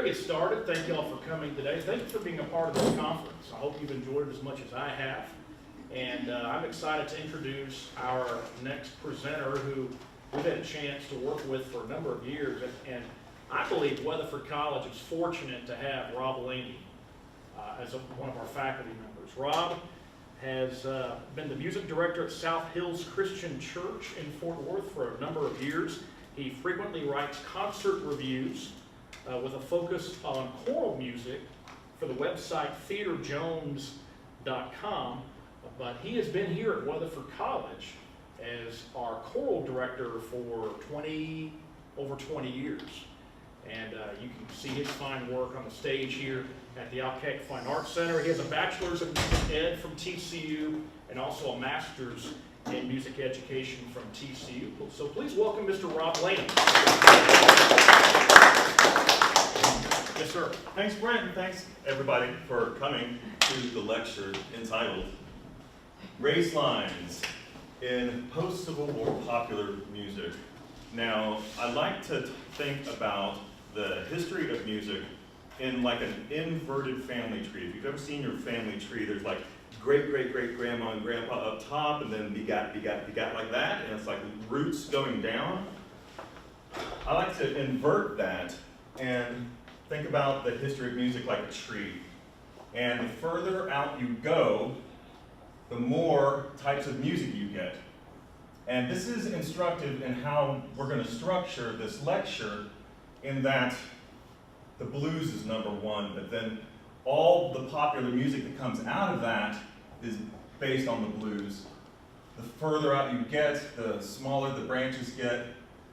we get started, thank you all for coming today. Thank you for being a part of this conference. I hope you've enjoyed it as much as I have. And I'm excited to introduce our next presenter who we've had a chance to work with for a number of years. And I believe Weatherford College is fortunate to have Rob Laney as one of our faculty members. Rob has been the music director at South Hills Christian Church in Fort Worth for a number of years. He frequently writes concert reviews with a focus on choral music for the website theaterjones.com, but he has been here at Weatherford College as our choral director for over 20 years. And you can see his fine work on the stage here at the Alkek Fine Arts Center. He has a bachelor's in music ed from TCU and also a master's in music education from TCU. So please welcome Mr. Rob Laney. Yes, sir. Thanks, Brent, and thanks everybody for coming to the lecture entitled Race Lines in Post-Civil War Popular Music. Now, I like to think about the history of music in like an inverted family tree. If you've ever seen your family tree, there's like great-great-great-grandma and grandpa up top, and then begat like that, and it's like roots going down. I like to invert that and think about the history of music like a tree. And the further out you go, the more types of music you get. And this is instructive in how we're going to structure this lecture, in that the blues is number one, but then all the popular music that comes out of that is based on the blues. The further out you get, the smaller the branches get.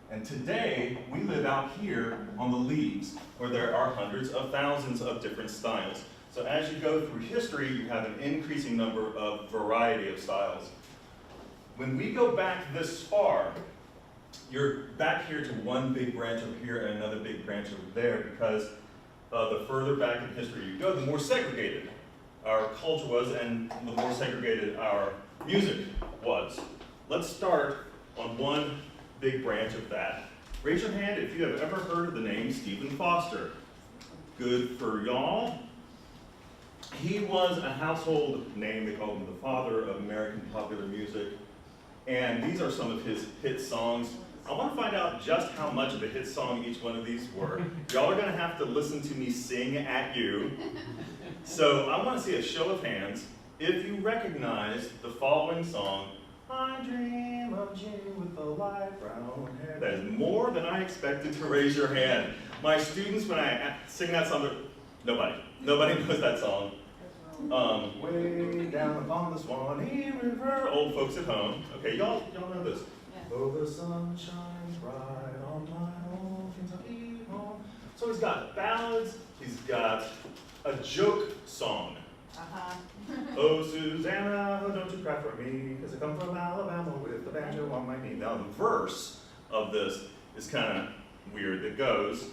And today, we live out here on the leaves, where there are hundreds of thousands of different styles. So as you go through history, you have an increasing number of variety of styles. When we go back this far, you're back here to one big branch over here and another big branch over there, because the further back in history you go, the more segregated our culture was and the more segregated our music was. Let's start on one big branch of that. Raise your hand if you have ever heard of the name Stephen Foster. Good for y'all. He was a household name. They called him the father of American popular music. And these are some of his hit songs. I want to find out just how much of a hit song each one of these were. Y'all are going to have to listen to me sing at you. So I want to see a show of hands if you recognize the following song, I dream of you with the light brown hair. That is more than I expected to raise your hand. My students, when I sing that song, nobody knows that song. Way down upon the Swanee River, old folks at home. Okay, y'all know this. Yeah. Oh, the sun shines bright on my old Kentucky home. So he's got ballads, he's got a joke song. Oh, Susanna, don't you cry for me, because I come from Alabama with the banjo on my knee. Now the verse of this is kind of weird. It goes,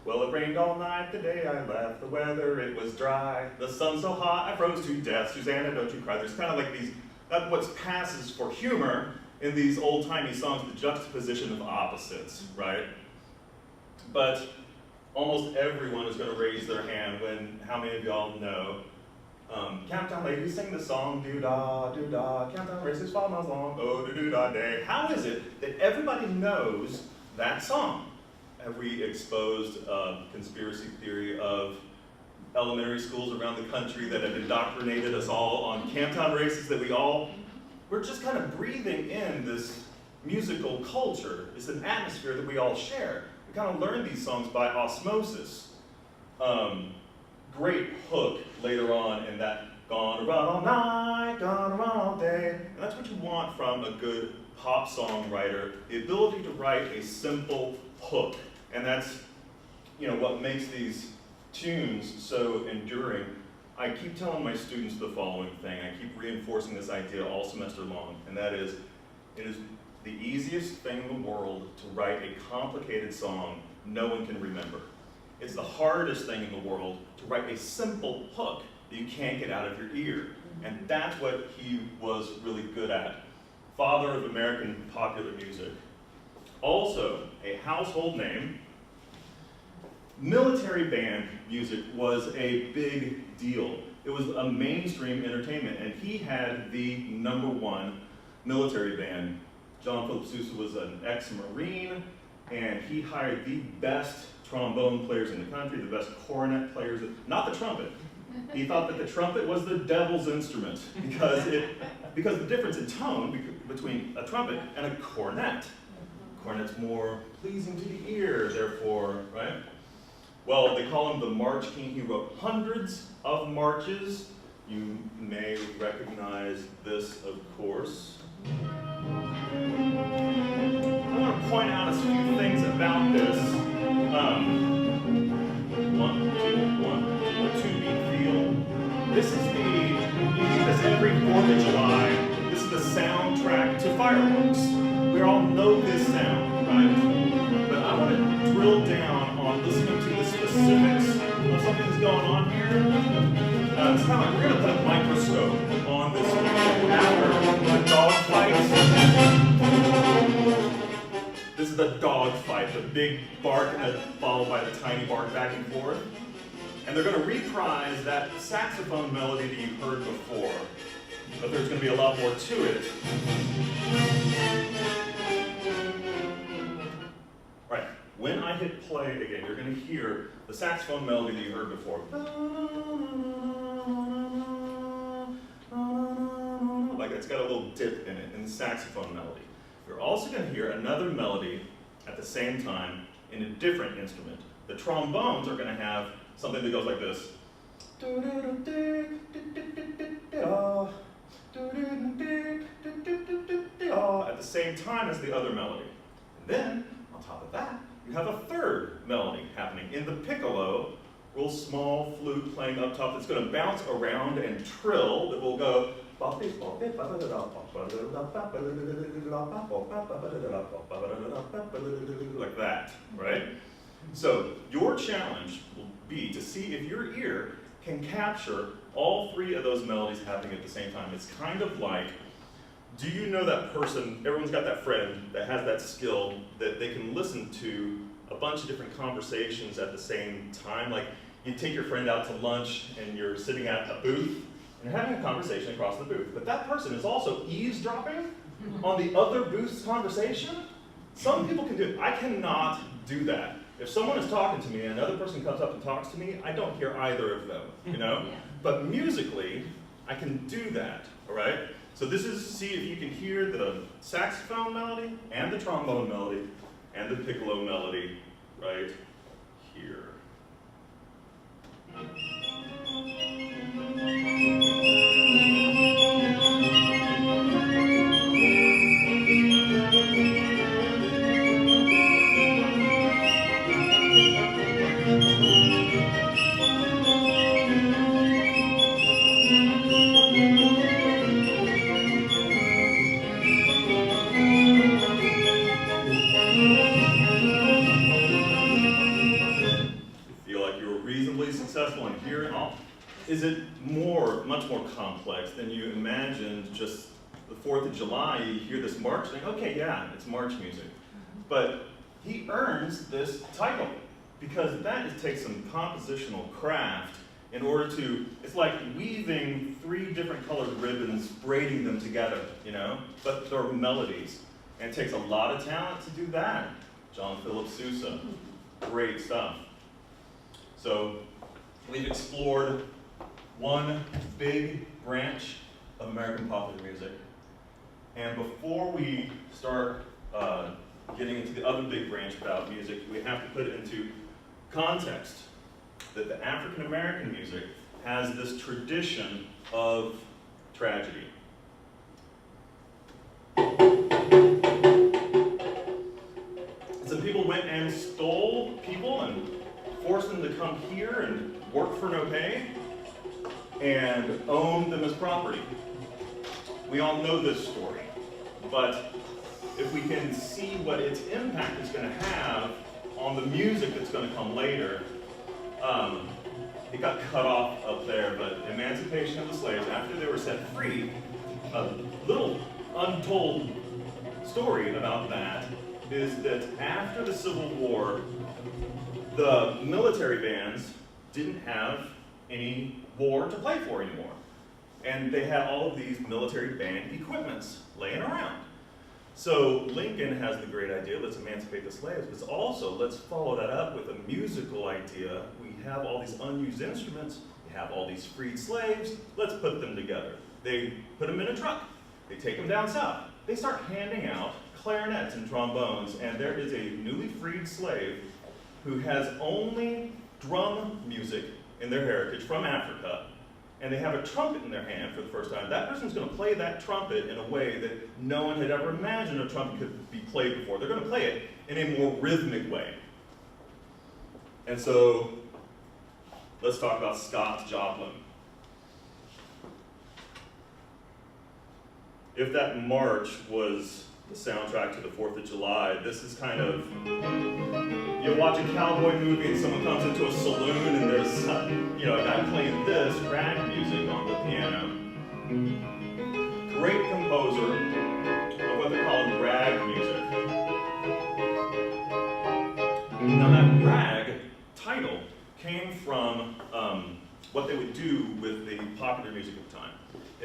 well, it rained all night the day I left, the weather, it was dry, the sun so hot I froze to death, Susanna, don't you cry. There's kind of like these, that's what passes for humor in these old-timey songs, the juxtaposition of opposites, right? But almost everyone is going to raise their hand when, how many of y'all know, Countdown ladies sing the song, doo-dah, doo-dah, countdown races 5 miles long, oh, doo-doo-dah day. How is it that everybody knows that song? Have we exposed conspiracy theory of elementary schools around the country that have indoctrinated us all on Camptown races that we're just kind of breathing in this musical culture. It's an atmosphere that we all share. We kind of learn these songs by osmosis. Great hook later on in that gonna run all night, gonna run all day. And that's what you want from a good pop songwriter, the ability to write a simple hook. And that's, what makes these tunes so enduring. I keep telling my students the following thing. I keep reinforcing this idea all semester long, and that is, it is the easiest thing in the world to write a complicated song no one can remember. It's the hardest thing in the world to write a simple hook that you can't get out of your ear. And that's what he was really good at. Father of American popular music. Also, a household name military band music was a big deal. It was a mainstream entertainment, and he had the #1 military band. John Philip Sousa was an ex-Marine, and he hired the best trombone players in the country, the best cornet players, not the trumpet. He thought that the trumpet was the devil's instrument because the difference in tone between a trumpet and a cornet. Cornet's more pleasing to the ear, therefore, right? Well, they call him the March King. He wrote hundreds of marches. You may recognize this, of course. I want to point out a few things about this. 2-beat feel. This is you hear this every 4th of July. This is the soundtrack to fireworks. We all know this sound, right? But I want to drill down on listening to the specifics of something that's going on here. It's kind of like we're going to put a microscope on this after the dog fights. This is the dog fight, the big bark followed by the tiny bark back and forth. And they're going to reprise that saxophone melody that you heard before. But there's going to be a lot more to it. Right, when I hit play again, you're going to hear the saxophone melody that you heard before. Like it's got a little dip in it, in the saxophone melody. You're also going to hear another melody at the same time in a different instrument. The trombones are going to have something that goes like this. At the same time as the other melody. And then, on top of that, you have a third melody happening in the piccolo, real small flute playing up top that's going to bounce around and trill, that will go like that, right? So your challenge will be to see if your ear can capture all 3 of those melodies happening at the same time. It's kind of like, do you know that person, everyone's got that friend that has that skill that they can listen to a bunch of different conversations at the same time? Like you take your friend out to lunch and you're sitting at a booth and you're having a conversation across the booth, but that person is also eavesdropping on the other booth's conversation? Some people can do it. I cannot do that. If someone is talking to me and another person comes up and talks to me, I don't hear either of them, you know? Yeah. But musically, I can do that, all right? So this is, see if you can hear the saxophone melody and the trombone melody and the piccolo melody right here. Successful in hearing all? Is it much more complex than you imagined? Just the 4th of July, you hear this march thing, okay, yeah, it's march music. But he earns this title because it takes some compositional craft in order to, it's like weaving 3 different colored ribbons, braiding them together, you know? But they're melodies. And it takes a lot of talent to do that. John Philip Sousa, great stuff. So, we've explored one big branch of American popular music. And before we start getting into the other big branch about music, we have to put it into context that the African American music has this tradition of tragedy. Some people went and stole people and forced them to come here and work for no pay and own them as property. We all know this story, but if we can see what its impact is going to have on the music that's going to come later, it got cut off up there, but emancipation of the slaves, after they were set free, a little untold story about that is that after the Civil War, the military bands didn't have any war to play for anymore. And they had all of these military band equipments laying around. So Lincoln has the great idea, let's emancipate the slaves, but also let's follow that up with a musical idea. We have all these unused instruments, we have all these freed slaves, let's put them together. They put them in a truck, they take them down south. They start handing out clarinets and trombones, and there is a newly freed slave who has only drum music in their heritage from Africa, and they have a trumpet in their hand for the first time. That person's going to play that trumpet in a way that no one had ever imagined a trumpet could be played before. They're going to play it in a more rhythmic way. And so, let's talk about Scott Joplin. If that march was the soundtrack to the 4th of July, this is kind of, you watch a cowboy movie and someone comes into a saloon and there's a guy playing this rag music on the piano. Great composer of what they're calling rag music. Now that rag title came from what they would do with the popular music of the time.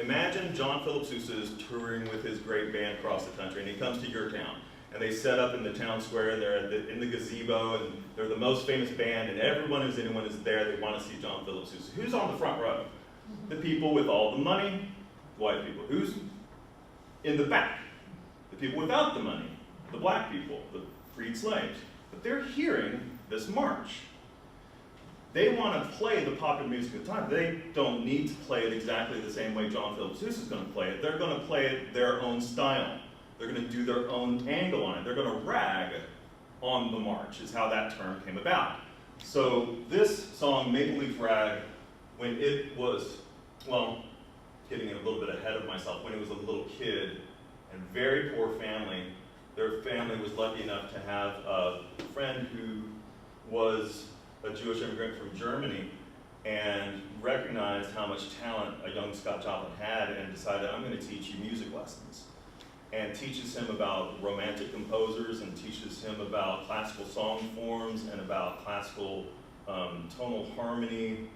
Imagine John Philip Sousa is touring with his great band across the country, and he comes to your town. And they set up in the town square, they're in the gazebo, and they're the most famous band, and anyone is there, they want to see John Philip Sousa. Who's on the front row? The people with all the money, the white people. Who's in the back? The people without the money, the black people, the freed slaves. But they're hearing this march. They want to play the popular music of the time. They don't need to play it exactly the same way John Philip Sousa is going to play it. They're going to play it their own style. They're going to do their own angle on it. They're going to rag on the march, is how that term came about. So this song, Maple Leaf Rag, when it was, well, getting a little bit ahead of myself, when it was a little kid and very poor family, their family was lucky enough to have a friend who was a Jewish immigrant from Germany and recognized how much talent a young Scott Joplin had and decided, I'm going to teach you music lessons. And teaches him about romantic composers and teaches him about classical song forms and about classical tonal harmony.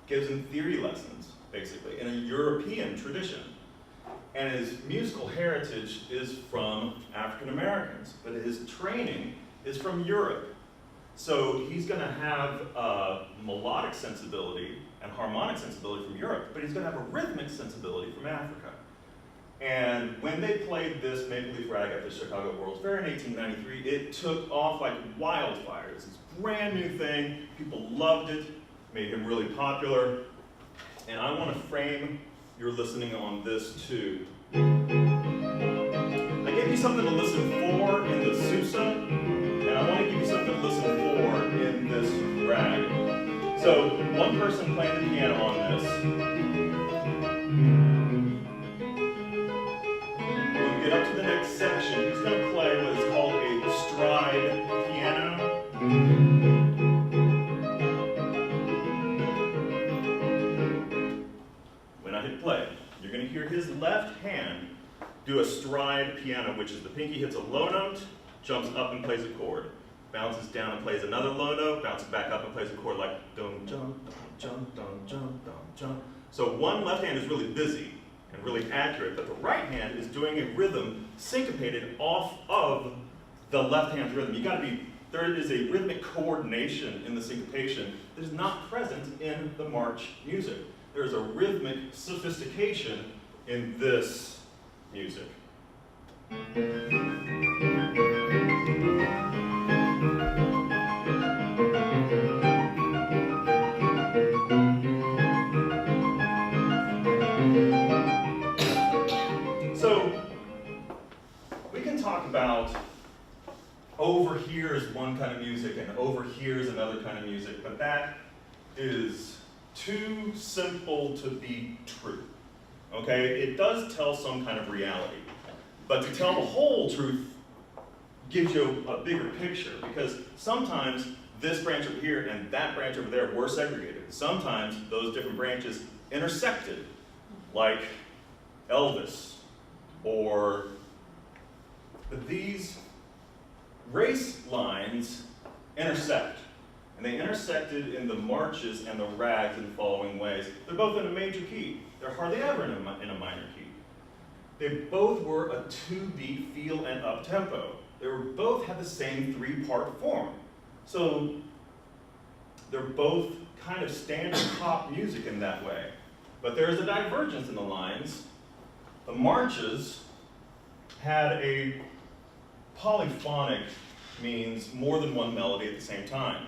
Gives him theory lessons, basically, in a European tradition. And his musical heritage is from African Americans, but his training is from Europe. So he's going to have a melodic sensibility and harmonic sensibility from Europe, but he's going to have a rhythmic sensibility from Africa. And when they played this Maple Leaf Rag at the Chicago World's Fair in 1893, it took off like wildfire. It's this brand new thing. People loved it, made him really popular. And I want to frame your listening on this too. I gave you something to listen for in the Sousa, and I want to give you something to listen for in this rag. So one person playing the piano on this. When we get up to the next section, he's going to play what is called a stride piano. When I hit play, you're going to hear his left hand do a stride piano, which is the pinky hits a low note, jumps up and plays a chord, bounces down and plays another low note, bounces back up and plays a chord like dum dum dum dum dum dum dum. So one left hand is really busy and really accurate, but the right hand is doing a rhythm syncopated off of the left hand's rhythm. There is a rhythmic coordination in the syncopation that is not present in the march music. There's a rhythmic sophistication in this music. So, we can talk about over here is one kind of music and over here is another kind of music, but that is too simple to be true. Okay? It does tell some kind of reality, but to tell the whole truth gives you a bigger picture, because sometimes this branch over here and that branch over there were segregated. Sometimes those different branches intersected, like Elvis or But these race lines intersect. And they intersected in the marches and the rags in the following ways. They're both in a major key. They're hardly ever in a minor key. They both were a 2-beat feel and up-tempo. They both had the same 3-part form. So they're both kind of standard pop music in that way. But there is a divergence in the lines. The marches had a polyphonic, means more than one melody at the same time.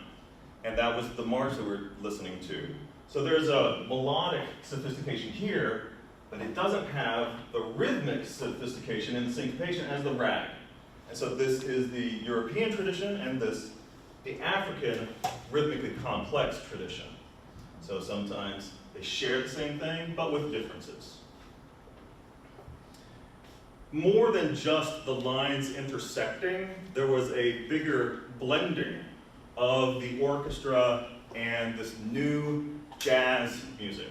And that was the march that we're listening to. So there's a melodic sophistication here, but it doesn't have the rhythmic sophistication and syncopation as the rag. And so this is the European tradition and this the African rhythmically complex tradition. So sometimes they share the same thing, but with differences. More than just the lines intersecting, there was a bigger blending of the orchestra and this new jazz music.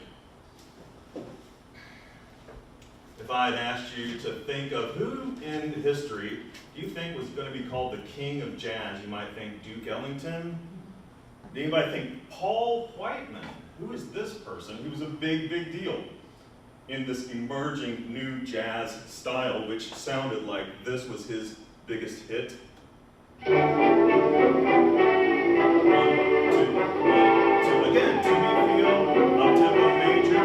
If I had asked you to think of who in history you think was going to be called the king of jazz, you might think Duke Ellington. Did anybody think Paul Whiteman? Who is this person? He was a big, big deal in this emerging new jazz style, which sounded like this was his biggest hit. 1, 2, 1, 2. Again, 2-beat feel, up-tempo major.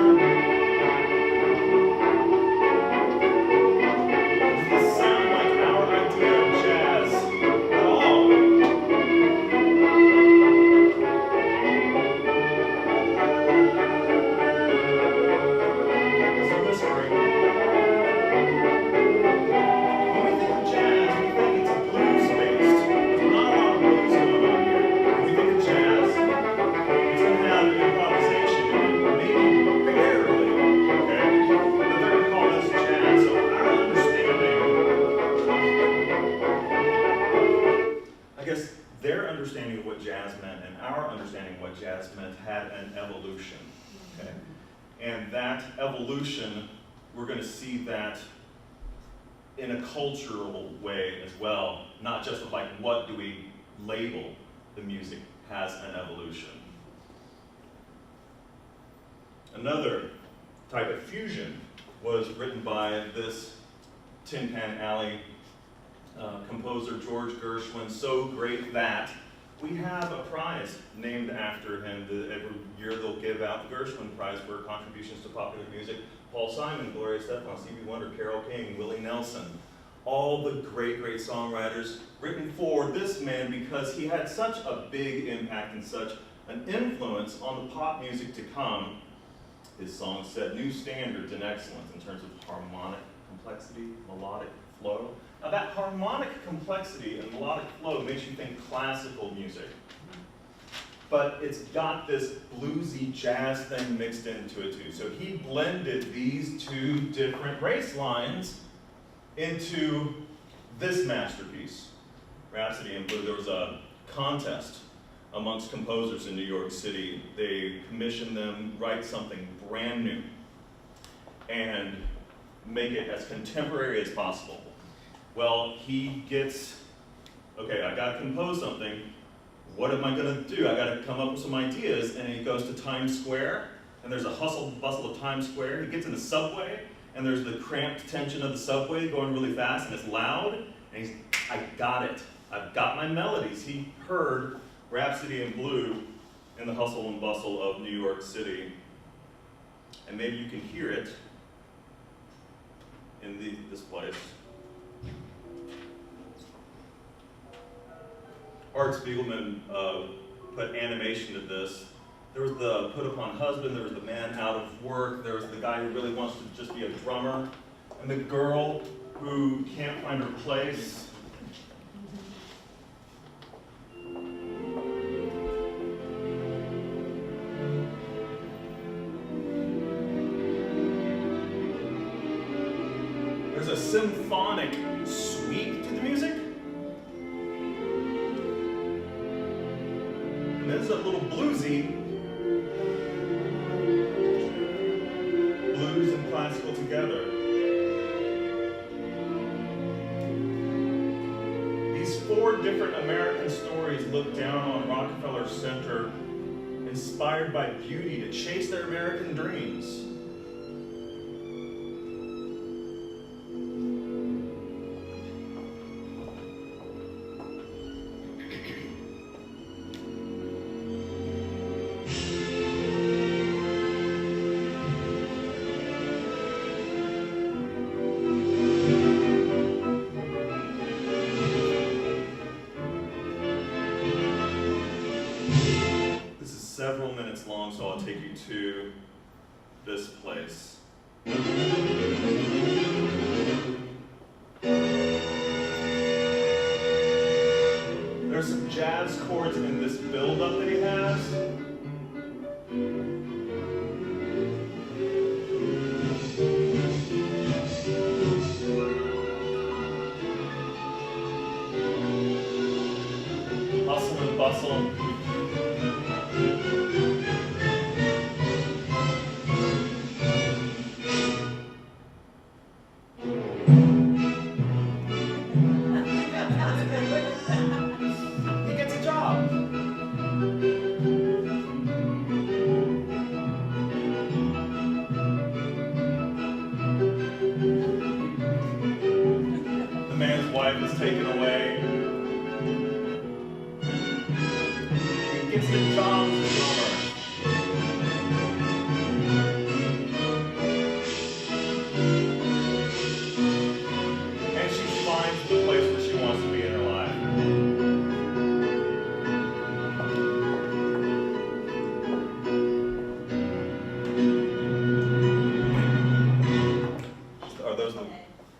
Evolution, we're going to see that in a cultural way as well, not just with like what do we label the music has an evolution. Another type of fusion was written by this Tin Pan Alley composer George Gershwin, so great that we have a prize named after him. Every year they'll give out the Gershwin Prize for contributions to popular music. Paul Simon, Gloria Estefan, Stevie Wonder, Carole King, Willie Nelson. All the great, great songwriters written for this man because he had such a big impact and such an influence on the pop music to come. His songs set new standards in excellence in terms of harmonic complexity, melodic flow. Now that harmonic complexity and melodic flow makes you think classical music. But it's got this bluesy jazz thing mixed into it too. So he blended these two different race lines into this masterpiece, Rhapsody in Blue. There was a contest amongst composers in New York City. They commissioned them write something brand new and make it as contemporary as possible. Well, he gets, okay, I gotta compose something. What am I gonna do? I gotta come up with some ideas. And he goes to Times Square, and there's a hustle and bustle of Times Square. He gets in the subway, and there's the cramped tension of the subway going really fast, and it's loud. And he's, I got it. I've got my melodies. He heard Rhapsody in Blue in the hustle and bustle of New York City. And maybe you can hear it in this place. Art Spiegelman put animation to this. There was the put upon husband, there was the man out of work, there was the guy who really wants to just be a drummer, and the girl who can't find her place. There's a symphonic suite to the music. And there's a little bluesy. Blues and classical together. 4 different American stories look down on Rockefeller Center, inspired by beauty to chase their American dreams. Several minutes long, so I'll take you to this place. There's some jazz chords in this build-up that he has. Hustle and bustle. Taken away. He gets the job as a drummer. And she finds the place where she wants to be in her life. Are those the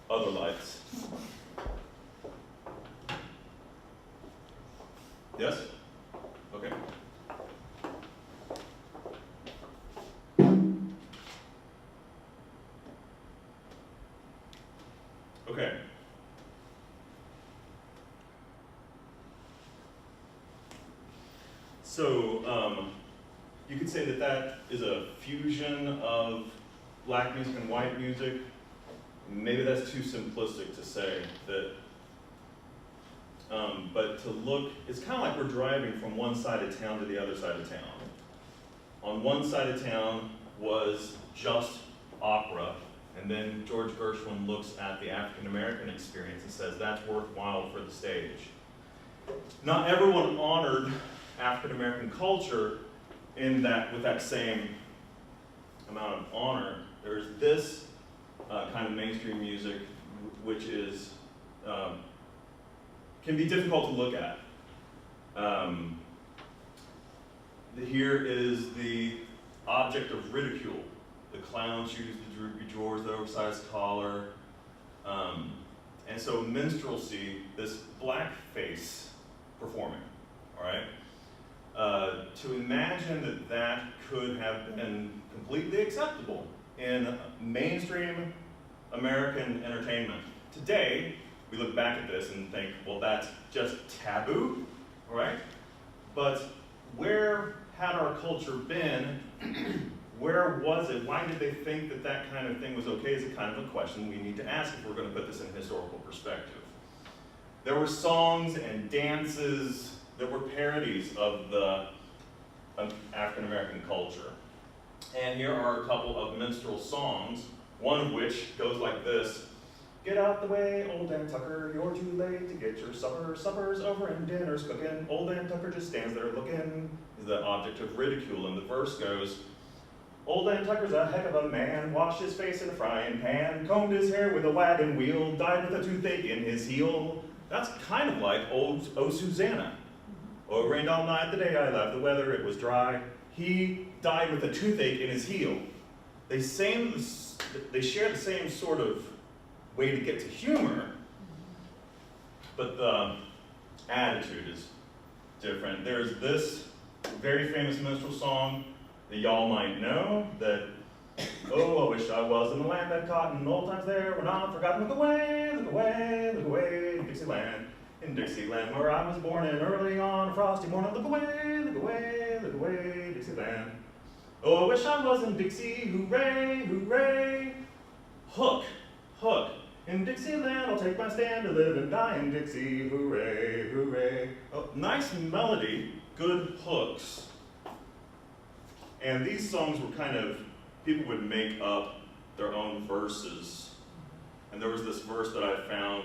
other lights? Yes? Okay. Okay. So, you could say that that is a fusion of black music and white music. Maybe that's too simplistic to say that. But to look, it's kind of like we're driving from one side of town to the other side of town. On one side of town was just opera, and then George Gershwin looks at the African American experience and says that's worthwhile for the stage. Not everyone honored African American culture in that with that same amount of honor. There's this kind of mainstream music, which is can be difficult to look at. Here is the object of ridicule. The clowns use the droopy drawers, the oversized collar. And so minstrelsy, this blackface performing, all right? To imagine that that could have been completely acceptable in mainstream American entertainment. Today, we look back at this and think, well, that's just taboo, all right? But where had our culture been? Where was it? Why did they think that that kind of thing was okay is a kind of a question we need to ask if we're going to put this in historical perspective. There were songs and dances that were parodies of the African American culture. And here are a couple of minstrel songs, one of which goes like this. Get out the way, old Dan Tucker, you're too late to get your supper. Supper's over and dinner's cooking. Old Dan Tucker just stands there looking. Is the object of ridicule, and the verse goes, Old Dan Tucker's a heck of a man, washed his face in a frying pan, combed his hair with a wagon wheel, died with a toothache in his heel. That's kind of like old Oh Susanna. Oh, it rained all night the day I left the weather, it was dry. He died with a toothache in his heel. They share the same sort of way to get to humor, but the attitude is different. There's this very famous minstrel song that y'all might know that, oh, I wish I was in the land that cotton, old times there were not forgotten. Look away, look away, look away, Dixieland. In Dixieland where I was born and early on a frosty morning. Look away, look away, look away, Dixieland. Oh, I wish I was in Dixie, hooray, hooray. Hook, hook. In Dixieland, I'll take my stand to live and die in Dixie, hooray, hooray. Oh, nice melody, good hooks. And these songs were kind of, people would make up their own verses. And there was this verse that I found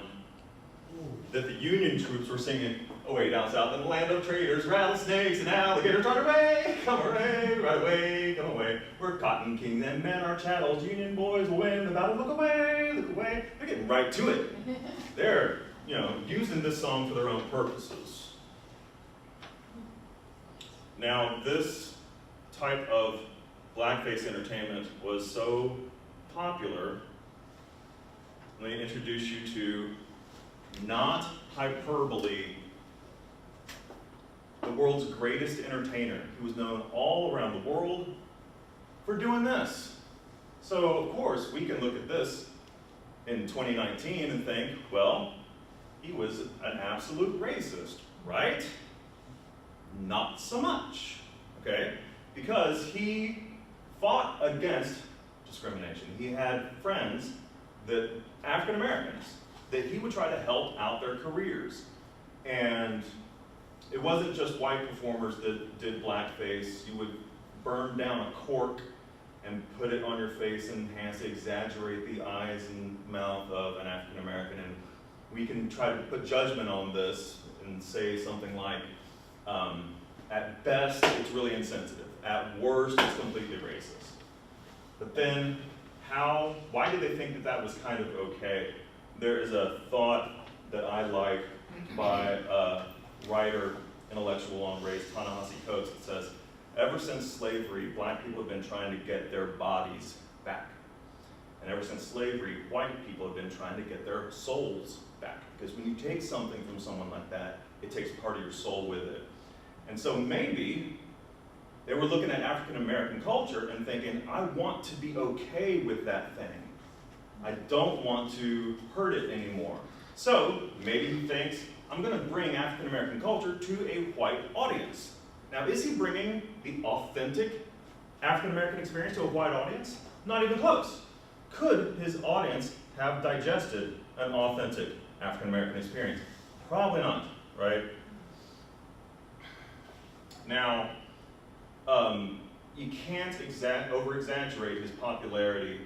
that the Union troops were singing, away down south in the land of traders, rattlesnakes and alligators, run away, come away, right away, come away. We're cotton kings and men are chattels, Union boys will win the battle, look away, look away. They're getting right to it. They're, using this song for their own purposes. Now, this type of blackface entertainment was so popular, let me introduce you to, not hyperbole, the world's greatest entertainer. He was known all around the world for doing this. So, of course, we can look at this in 2019 and think, well, he was an absolute racist, right? Not so much, okay? Because he fought against discrimination. He had friends that, African Americans, that he would try to help out their careers. And it wasn't just white performers that did blackface. You would burn down a cork and put it on your face and enhance, exaggerate the eyes and mouth of an African American. And we can try to put judgment on this and say something like, at best, it's really insensitive. At worst, it's completely racist. But then, why did they think that that was kind of okay? There is a thought that I like by a writer, intellectual on race, Ta-Nehisi Coates, that says, ever since slavery, black people have been trying to get their bodies back. And ever since slavery, white people have been trying to get their souls back. Because when you take something from someone like that, it takes part of your soul with it. And so maybe they were looking at African American culture and thinking, I want to be okay with that thing. I don't want to hurt it anymore. So maybe he thinks, I'm going to bring African American culture to a white audience. Now, is he bringing the authentic African American experience to a white audience? Not even close. Could his audience have digested an authentic African American experience? Probably not, right? Now, you can't over-exaggerate his popularity.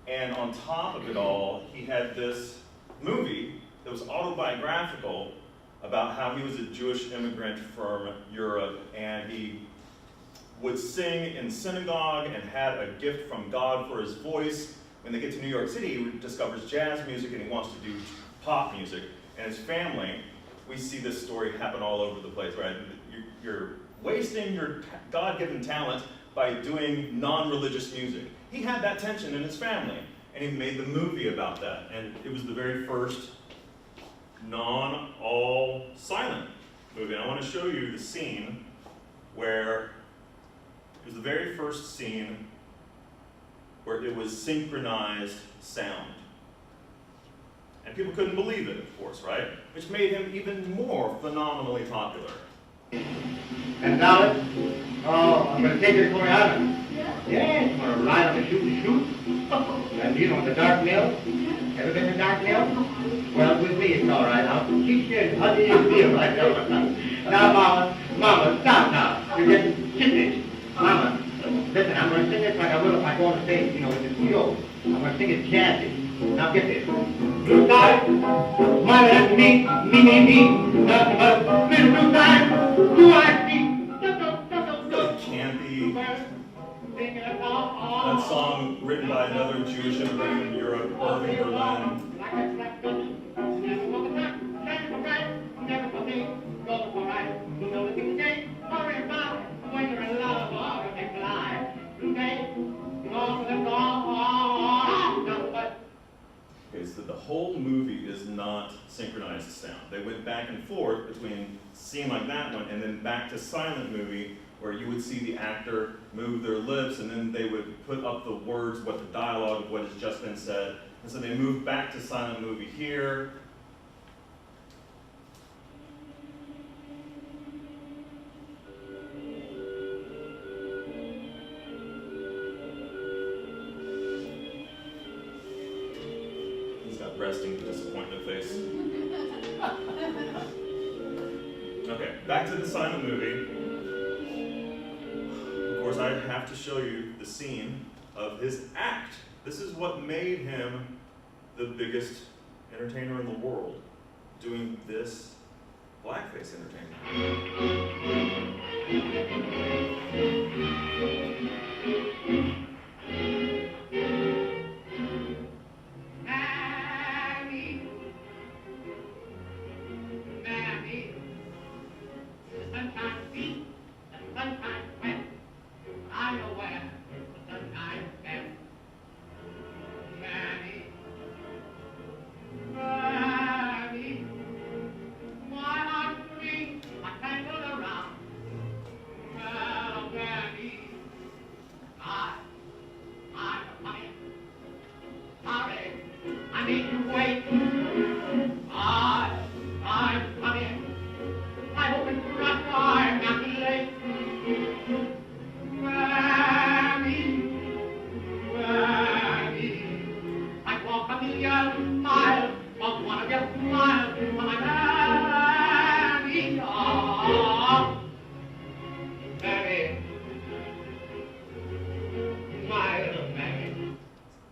And on top of it all, he had this movie that was autobiographical about how he was a Jewish immigrant from Europe, and he would sing in synagogue and had a gift from God for his voice. When they get to New York City, he discovers jazz music and he wants to do pop music. And his family, we see this story happen all over the place, right? You're wasting your God-given talent by doing non-religious music. He had that tension in his family, and he made the movie about that. And it was the very first all silent movie. And I want to show you the scene where it was the very first scene where it was synchronized sound. And people couldn't believe it, of course, right? Which made him even more phenomenally popular. And now, I'm going to take this boy out. Yeah, I'm going to ride on the shoot. And in the dark mill. Ever been to dark mill? Well, with me it's all right now. Keep still. How do you feel right now? Now, Mama, stop now. You're getting sickness. Mama, listen, I'm going to sing this like I will if I go on stage, with this Creole. I'm going to sing it jazzy. Now get this. Blue sky, smiling at me, nothing but little blue sky. Blue eyes see. Really campy. That song written by another Jewish immigrant from Europe, Irving Berlin. Okay, so the whole movie is not synchronized sound. They went back and forth between scene like that one and then back to silent movie, where you would see the actor move their lips and then they would put up the words, what the dialogue of what has just been said. And so they moved back to silent movie here. He's got resting disappointment face. Okay, back to the silent movie. Of course, I have to show you the scene of his act. This is what made him the biggest entertainer in the world, doing this blackface entertainment.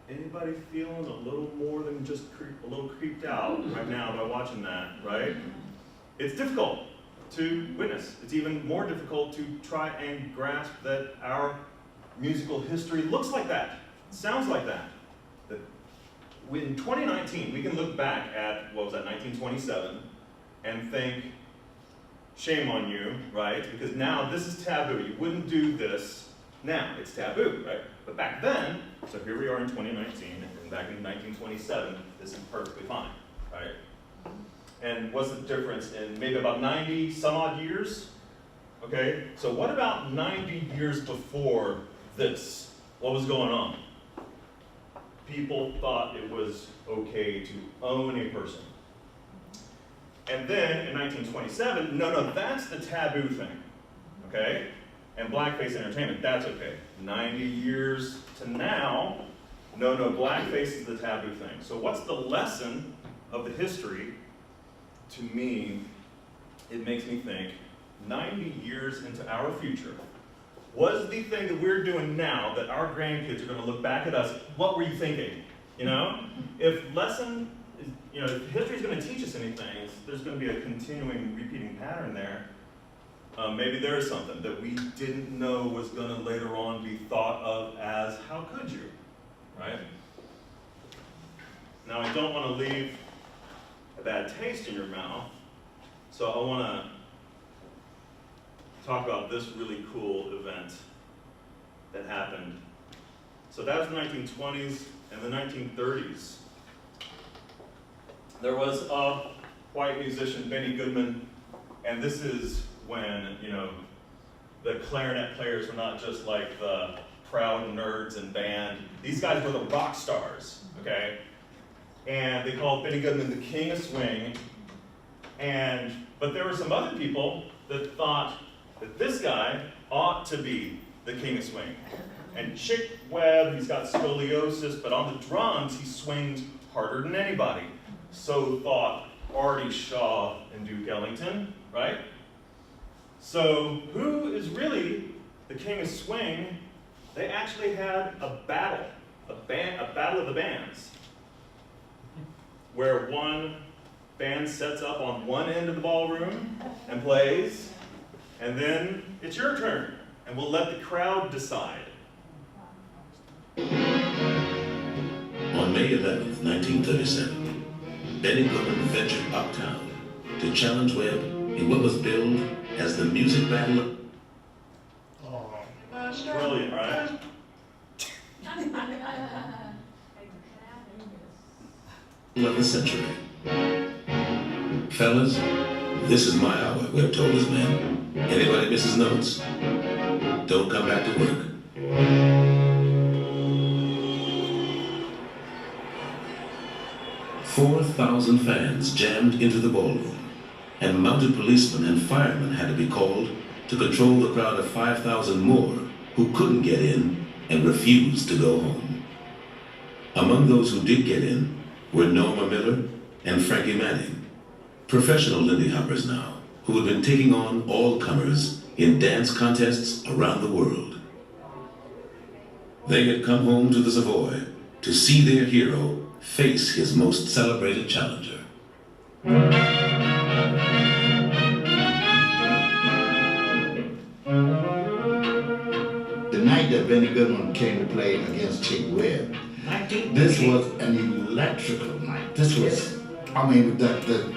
Anybody feeling a little more than just a little creeped out right now by watching that, right? It's difficult to witness. It's even more difficult to try and grasp that our musical history looks like that, sounds like that. That in 2019, we can look back at, what was that, 1927, and think, shame on you, right? Because now this is taboo. You wouldn't do this now. It's taboo, right? But back then, so here we are in 2019, and back in 1927, this is perfectly fine, right? And what's the difference in maybe about 90 some odd years? Okay, so what about 90 years before this? What was going on? People thought it was okay to own a person. And then in 1927, no, that's the taboo thing, okay? And blackface entertainment, that's okay. 90 years to now, no, blackface is the taboo thing. So what's the lesson of the history? To me, it makes me think, 90 years into our future, was the thing that we're doing now that our grandkids are going to look back at us, what were you thinking? You know? If history is going to teach us anything, there's going to be a continuing, repeating pattern there. Maybe there is something that we didn't know was going to later on be thought of as, how could you? Right? Now, I don't want to leave a bad taste in your mouth, so I want to talk about this really cool event that happened. So that was the 1920s and the 1930s. There was a white musician, Benny Goodman, and this is when, the clarinet players were not just like the proud nerds in band. These guys were the rock stars, okay? And they called Benny Goodman the king of swing. But there were some other people that thought that this guy ought to be the king of swing. And Chick Webb, he's got scoliosis, but on the drums, he swinged harder than anybody. So thought Artie Shaw and Duke Ellington, right? So who is really the king of swing? They actually had a battle of the bands, where one band sets up on one end of the ballroom and plays, and then it's your turn, and we'll let the crowd decide. On May 11th, 1937, Benny Goodman ventured uptown to challenge Webb in what was billed as the music battle Brilliant, right? of the century. Fellas, this is my hour, Webb told his men. Anybody misses notes, don't come back to work. "4,000 fans jammed into the ballroom, and mounted policemen and firemen had to be called to control the crowd of 5,000 more who couldn't get in and refused to go home. Among those who did get in were Norma Miller and Frankie Manning, professional Lindy hoppers now, who had been taking on all comers in dance contests around the world. They had come home to the Savoy to see their hero face his most celebrated challenger. The night that Benny Goodman came to play against Chick Webb, this was an electrical night. This was, I mean, the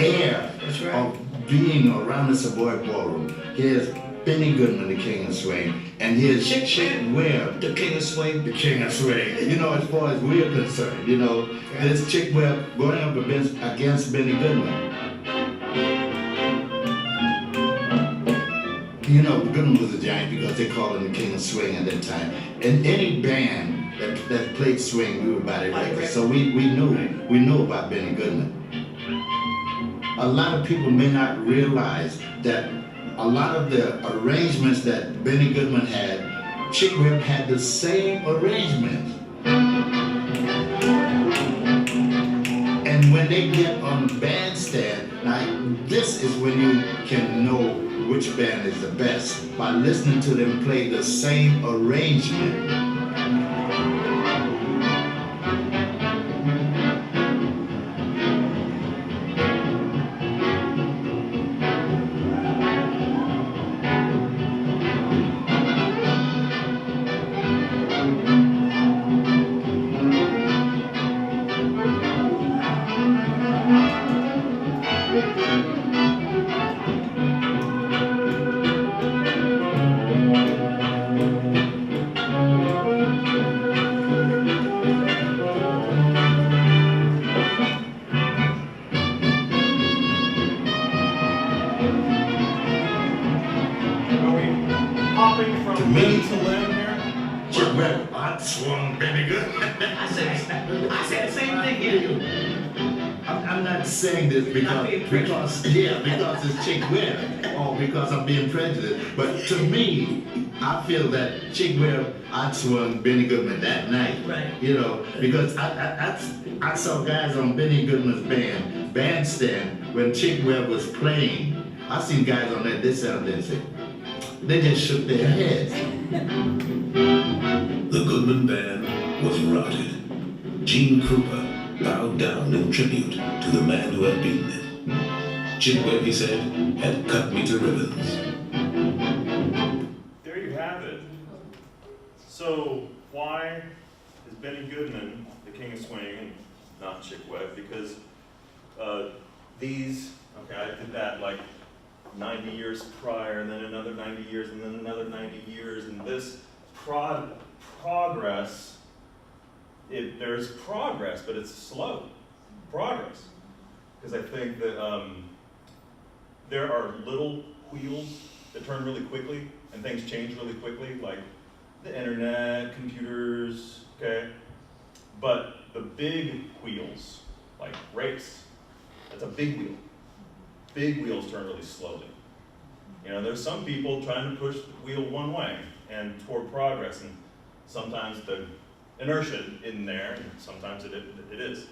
air of being around the Savoy Ballroom. Here's Benny Goodman, the king of swing, and here's Chick Webb, The king of swing. the king of swing. You know, as far as we're concerned, you know, this Chick Webb going up against Benny Goodman. You know, Goodman was a giant because they called him the king of swing at that time. And any band that played swing, we were by their records. So we knew about Benny Goodman. A lot of people may not realize that a lot of the arrangements that Benny Goodman had, Chick Webb had the same arrangements. And when they get on the bandstand, now this is when you can know which band is the best, by listening to them play the same arrangement. Because it's Chick Webb, or because I'm being prejudiced. But to me, I feel that Chick Webb outswung Benny Goodman that night. Right. You know, because I saw guys on Benny Goodman's bandstand when Chick Webb was playing. I seen guys on that, they sat up there and said, they just shook their heads. The Goodman Band was routed. Gene Krupa bowed down in tribute to the man who had beaten it. Chick Webb, he said, had cut me to ribbons. There you have it. So why is Benny Goodman the king of swing and not Chick Webb? Because I did that like 90 years prior, and then another 90 years, and then another 90 years, and this progress, there's progress, but it's slow progress. Because I think that there are little wheels that turn really quickly, and things change really quickly, like the internet, computers, okay? But the big wheels, like race, that's a big wheel. Big wheels turn really slowly. You know, there's some people trying to push the wheel one way and toward progress, and sometimes the inertia in there, and sometimes it is.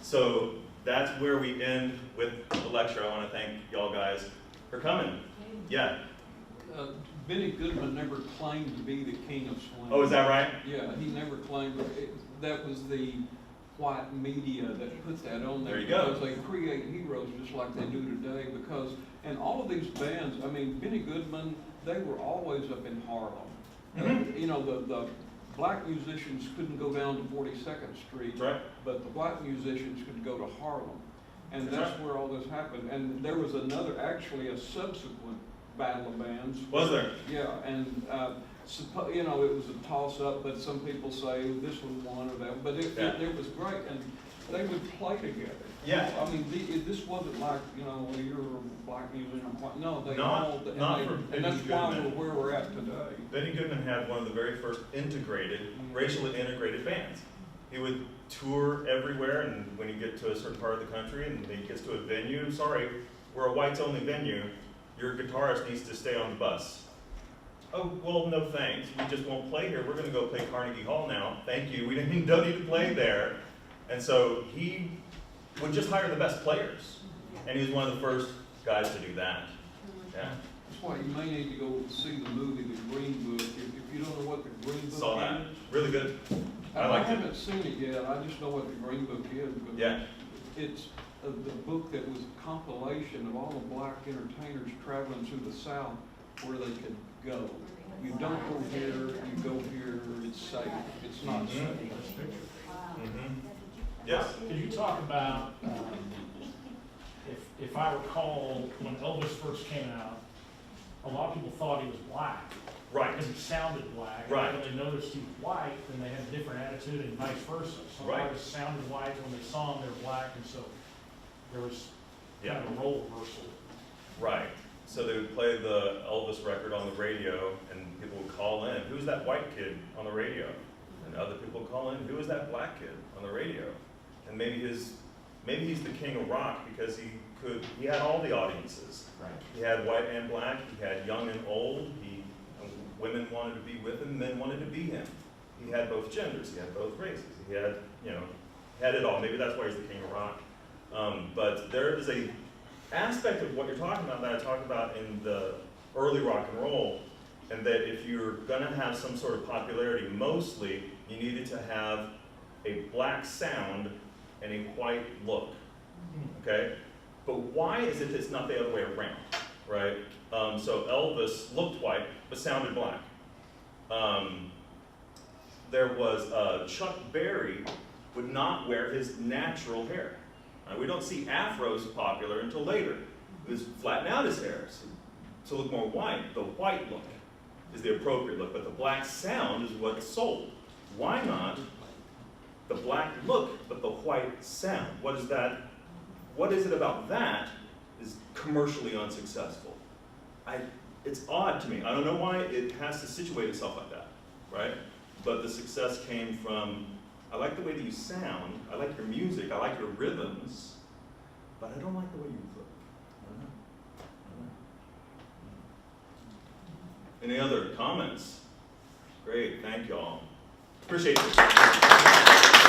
So that's where we end with the lecture. I want to thank y'all guys for coming. Yeah. Benny Goodman never claimed to be the king of swing. Oh, is that right? Yeah, he never claimed it. That was the white media that put that on there. There you go. Because they create heroes just like they do today. Because, and all of these bands, I mean, Benny Goodman, they were always up in Harlem. Mm-hmm. You know, the black musicians couldn't go down to 42nd Street, Right. but the white musicians could go to Harlem. And that's right. where all this happened. And there was actually a subsequent battle of bands. Was there? Yeah, and you know, it was a toss-up, but some people say this one won or that, but it was great, and they would play together. Yeah. I mean, this wasn't like, you know, you're a black musician, no, they Not all, for and Benny that's why Goodman. we're where we're at today. Benny Goodman had one of the very first racially integrated bands. He would tour everywhere, and when you get to a certain part of the country and he gets to a venue, sorry, we're a whites-only venue, your guitarist needs to stay on the bus. Oh, well, no thanks, we just won't play here. We're gonna go play Carnegie Hall now. Thank you, we don't need to play there. And so he would just hire the best players. And he was one of the first guys to do that. Yeah. That's why you may need to go see the movie, The Green Book, if you don't know what The Green Book is. Saw that. Really good. I liked I it. haven't seen it yet, I just know what The Green Book is, but Yeah. it's the book that was a compilation of all the black entertainers traveling through the South where they could go. You don't go here, you go here, it's safe, it's not Mhm. safe. Yes. Could you talk about, if I recall, when Elvis first came out, a lot of people thought he was black. Right. Because he sounded black. Right. And when they noticed he was white, then they had a different attitude and vice versa. Some Right. artists sounded white when they saw him, they were black, and so there was Yeah. kind of a role reversal. Right. So they would play the Elvis record on the radio, and people would call in, "Who's that white kid on the radio?" And other people would call in, "Who is that black kid on the radio?" And maybe he's the king of rock because he had all the audiences. Right. He had white and black. He had young and old. Women wanted to be with him, men wanted to be him. He had both genders. He had both races. He had, had it all. Maybe that's why he's the king of rock. But there is a aspect of what you're talking about that I talked about in the early rock and roll, and that if you're going to have some sort of popularity, mostly you needed to have a black sound and a white look. Okay? But why is it it's not the other way around, right? So Elvis looked white, but sounded black. There was Chuck Berry would not wear his natural hair. We don't see afros popular until later. He was flattening out his hair to look more white. The white look is the appropriate look, but the black sound is what sold. Why not the black look, but the white sound? What is that? What is it about that is commercially unsuccessful? It's odd to me. I don't know why it has to situate itself like that, right? But the success came from, I like the way that you sound, I like your music, I like your rhythms, but I don't like the way you look. I don't know. Any other comments? Great, thank you all. Appreciate it.